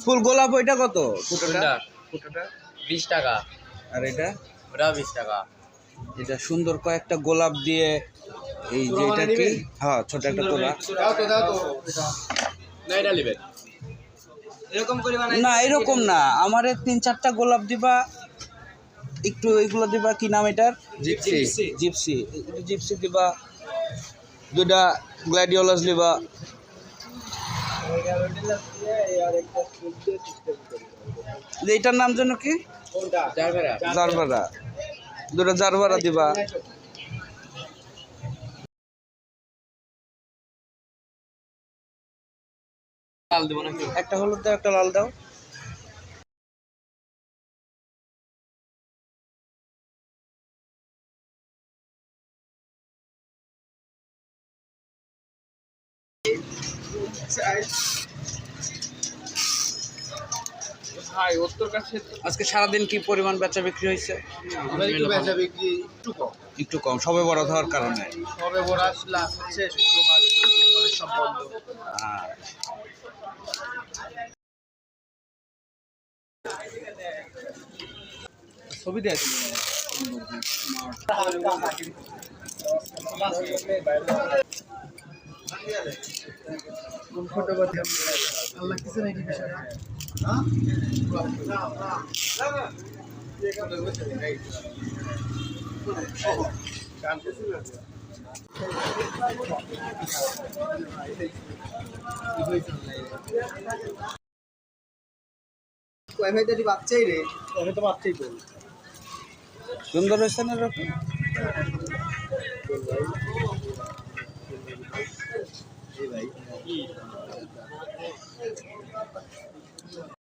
ফুল গোলাপ ওইটা কত ফুটোটা? ফুটোটা 20 টাকা। আর এটা? ওটা 20 টাকা। এটা সুন্দর কয়েকটা গোলাপ দিয়ে এই যে এটা কি? হ্যাঁ, ছোট একটা তোলা। দাও তো না, এটা নেবেন এরকম করে বানাই না, এরকম না, আমারে 3-4টা গোলাপ দিবা, একটু এইগুলো দিবা, কি নাম এটার? জিপসি। জিপসি, একটু জিপসি দিবা, 2টা গ্ল্যাডিওলাস দিবা। এইটার নাম যেন কি? জারবেরা। জারবারা, 2টা জারবারা দিবা। লাল দেব নাকি? একটা হলুদ দাও, একটা লাল দাও। ভাই উত্তর কাছে আজকে সারাদিন কি পরিমাণ বেচা বিক্রি হয়েছে? আমাদের একটু বেচা বিক্রি একটু কম। একটু কম, সবে বড় হওয়ার কারণে। সবে বড় লাস্ট হচ্ছে শুক্রবার, শুক্রবারের সব বন্ধ। আর ছবি দিয়ে আল্লাহ কিছু নাকি বিষয়টা ওয়াইফাইটা বাচ্চাই রে, আমি তো বাচ্চাই বলি। সুন্দর হয়েছে না এরকম? ভাই